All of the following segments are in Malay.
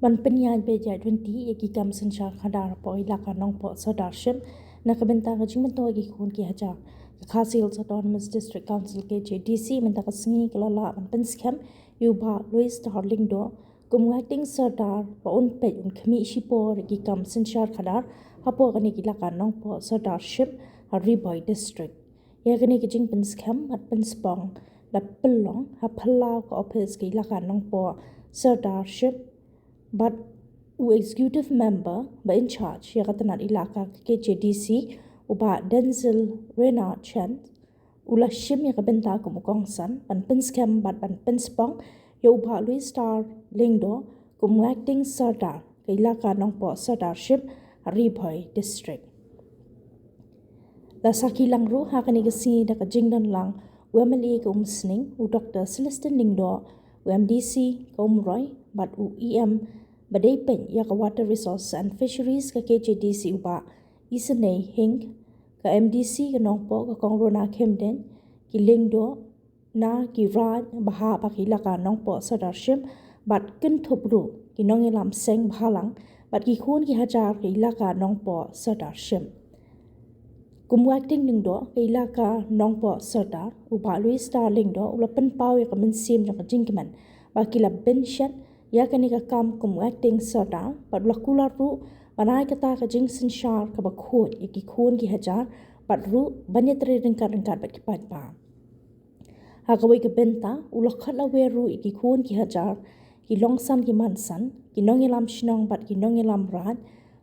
Wan penyai beja 20 yaki kam senchar khadar po ilaka nong po sodarship na kabenta ka jing mento yaki khun ki haja Khasi Hills Autonomous District Council ke JDC menta ka singi kelala wan penskem yuba Louis Darling do kumwating sardar pa un pe un khmi shipo yaki kam senchar khadar hapo kani ilaka nong po sodarship Riboy District yakani ka jing penskem at penspong la pelong ha phalau ka office ki ilaka nong po sodarship but u executive member ba in charge ya katanan ilaka ke JDC uba Denzel Renard Chen ula shim ya kabenta ko mukong san pan penskem bat pan penspong ya uba Louis Star Lingdo kum acting sardar ke ilaka nong po sardarship Riboy District la sakilang ru ha kani gasi da ka jingdan lang UMLA ko umsning u Dr. Celestin Lingdo UMDC ko umroy bat u EM badai pen ya ka Water Resource and Fisheries ka KJDC uba Isanay Hing ka MDC ka nongpo ka kongrona Kemden ki Lingdo na ki Raj baha pa kila ka nongpo sadarship bat kin thupru ki nongilam seng bhalang bat ki khun ki hajar ki ilaka nongpo sadarship kumwakting Lingdo ka ilaka nongpo sardar uba Louis Star Lingdo ula pen pau ya ka mensim ya ka jingkiman ba kila benshan ya kani ka kam kumwakting sardar bat ula kula ru banai kata ka jing senshar ka ba khut ki khun ki hajar bat ru banyatri ringkat bat ki pat pa ha ka wai ka benta ula khala we ru ki khun ki hajar ki longsan ki mansan ki nongilam shnong bat ki nongilam rat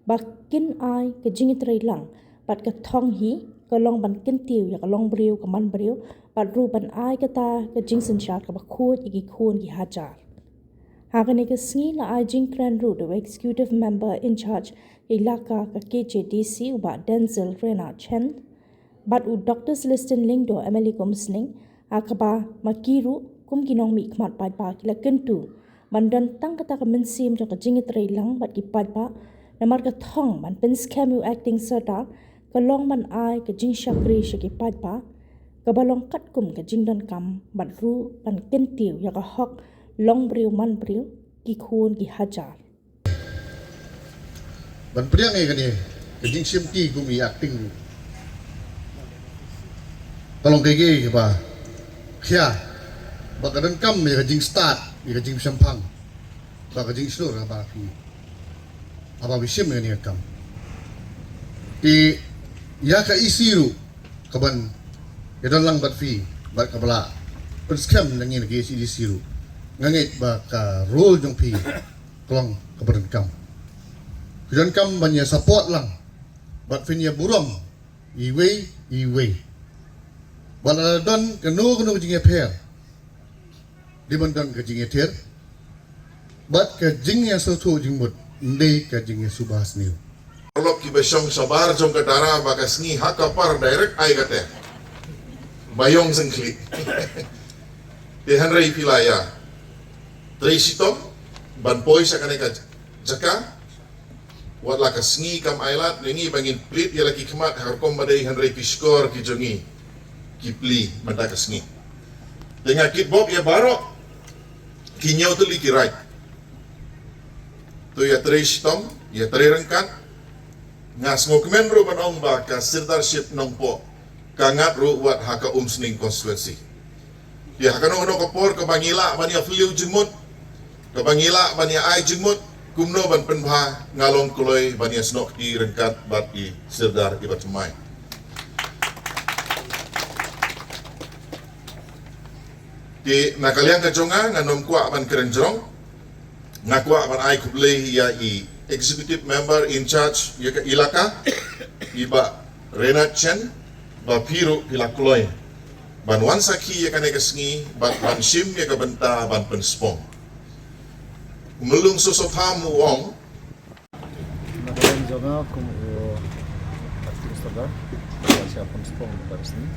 ba kin ai ka jingitri lang bat ka thong hi ka long ban kin tiu ya ka long briu ka man briu bat ru ban ai kata ka jing senshar ka ba khut ki khun ki hajar Hakani ka singi la ai jing kran ru the executive member in charge ilaka ka KJDC uba Denzel Renard Chen but u Dr. Celestin Lingdo MLA kumsning akaba makiru kum kinong mi khmat pat pa kila kentu mandan tang kata ka mensim ka jingit rei lang bat ki pat pa namar ka thong man pen scam you acting sardar ka long man ai ka jing shakri shaki pat pa ka balong kat kum ka jingdan kam bat ru pan kentiu ya ka hok long briu man briu ki khun ki hajar ban priang e kani jing sim ti gumi acting talong kege ba khia ba kadan kam me jing start me jing sampang ba jing slur ba fi aba bisim ni kam ti ya ka isiru kaban yadan lang bat fi ba kabala per scam nangin ge si isiru ngangit ba ka role jong pi klong kabaran kam kujan kam banya support lang bat finya burong iwe baladon kanu jinge per di bandan ka jinge ter bat ka jinge so thu jingmut ndei ka jinge subas niu Lop ki besong sabar jong kadara bagas ngi hakapar direct ai kate bayong sengkli di Henry Pilaya Tracy Tom ban poi sa kaneka jaka wat la kasngi kam ailat nengi bangin plit ya laki kemat harkom badai Henry Piskor ki jongi ki pli manda kasngi dengan kit bob ya barok ki nyau tu liki right tu ya Tracy Tom ya terengkat ngas ngokmen ru ban ong ba ka sirdarship nongpo kangat ru wat haka umsning constituency ya hakano no kapor ka bangila bania fliu jemut kabangila bania ai jengmut kumno ban penbha ngalong kuloi bania snok di rengkat bat i sirdar i batmai di nakaliang kajonga nganom kwa ban kerenjrong ngakwa ban ai kublei ya i executive member in charge ya ka ilaka iba Renard Chen ba piru pilakuloi ban wansaki ya ka negasngi ban shim ya ka benta ban penspong mulung susophamu wong nagalan jonga kum acting sardar siapa spong barisni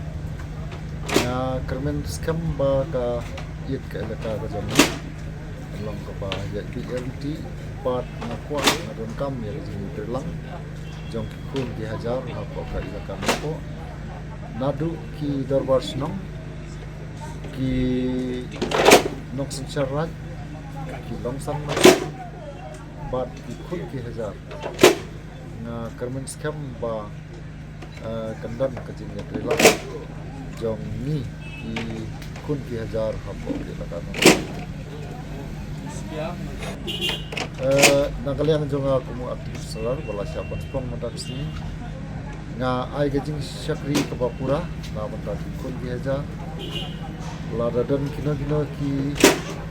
na kermen skam ba ka yet ka elaka ka jonga long ka ba ya BLT part na kwa na don kam ya jing terlang jong ki kun di hajar apa ka ilaka ko nadu ki darbar snong ki nok sencharat ki longsan bat ikun ki hajar na kermen scam ba kandan kajing ya trila jong ni ikun ki hajar hapo ki lakan nakalian jong aku aktif solar wala siapa spong mata sini nga ai gajing syakri ke bapura na mata ikun ki hajar la dadan kino ki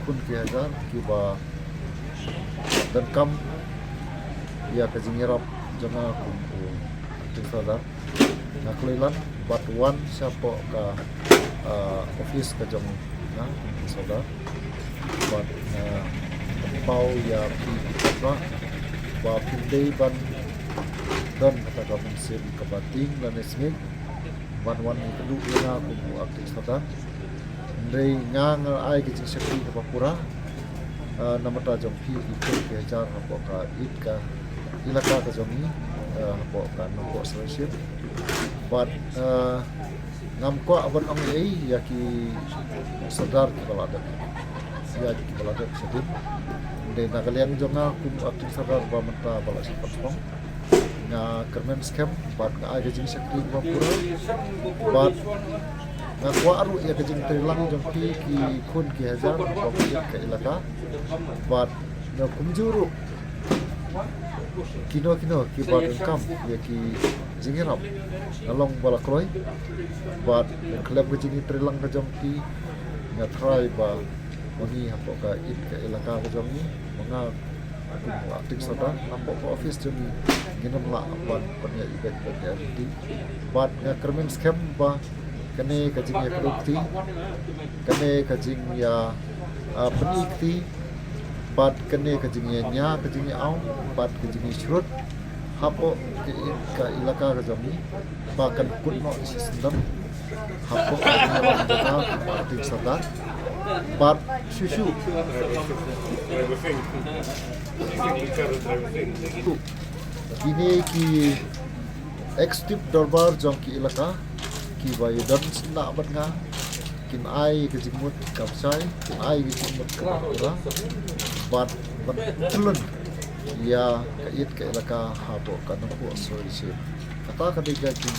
kun ki hajar ki ba dan kam ya kajing yarap janga ku aktif solar nakalilan batuan siapa ka office ka jong na solar bat pau ya apa ba pindai ban dan kata kamu sih kebating dan esmik wan kedua ina aku aktif solar dari ngang ai kecil sekali ke Papua nama ta jom pi ikut ke hajar apa ka it ka ilaka ka jom ni apa ka nombor selection but ngam ko aban ang ai ya ki sadar ki balada ya ki balada sedih dari nakalian jom na aku aktif sadar ba menta bala sipat pong nga kermen scam but ai kecil sekali ke Papua but nga kwa aru ya kajing trilang jong ki kun ki hajar pabrik ke ilaka bat na kumjuru kino ki bat kam ya ki jingirap along bala kroy bat klub kajing trilang ka jong ki nga try ba mani hapo ka it ke ilaka ka jong ni mga aktif sada nampo ka office jong ni ginom la ban panya ibet ya bat nga kermen scam ba kene kajing ya produkti kene kajing ya penikti bat kene kajing ya nya kajing ya au bat kajing shrut hapo ka ilaka ka jami bakan kunno isi sendam hapo kajing ya jaga aktif sadar bat susu ini ki ekstip darbar jong ki ilaka ki bayi dan sena abad nga kin ai ke jimut kapsai kin ai ke jimut kapura bat tulun ya kait ke ilaka habo kanampu asori se kata kadiga kin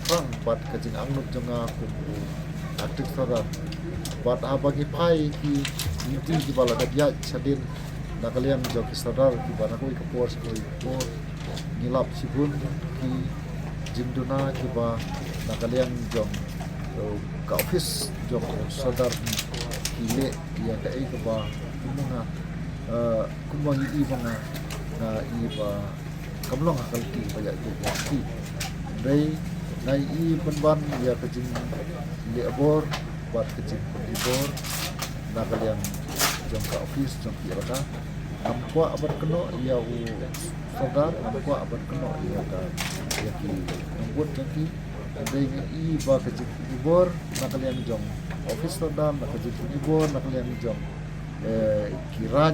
rang bat ke jing angnut jonga ku aktif sadar bat abagi pai ki inti ki bala dia sadin nakalian jok sadar ki bana ko ikapor ko ngilap sibun ki jinduna ki ba nakalian jom ka office jom sadar kile ya ka ai ka ba kumang i mga na i ba kamlong akalti ba ya ki dai nai i banban ya ka jing le abor bat ka jing ibor nakalian jom ka office jom ki raka amkwa abad keno ya u sadar amkwa abad keno ya ka ya ki nombor jaki ada yang iba kecil ibor nakalian jom office tadam nakajik ibor nakalian jom kiraj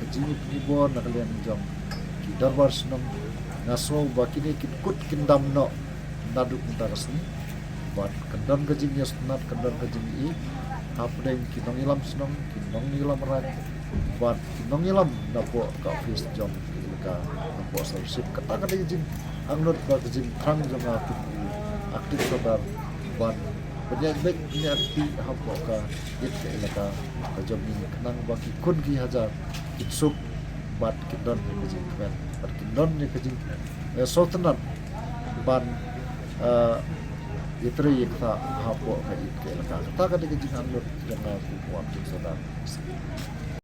kecil ibor nakalian jom ki darbar senam naso bakini kit kindam no naduk mentarasni bat kendam kecil yasnat kendam kecil i apdeng kinong ilam senam kinong ilam rat bat kinong ilam napo ka office jom ka napo service kata kada jin angnot ba kecil trang jom aktif sadar ban penyakit nyati hapo ka it ke ilaka ka job ni kenang baki kun ki hajar itsuk bat kindon ni kajing kwen bat kindon ni kajing sultanat ban itri ikta hapo ka it ke ilaka ta ka de kajing anut jana ku aktif sadar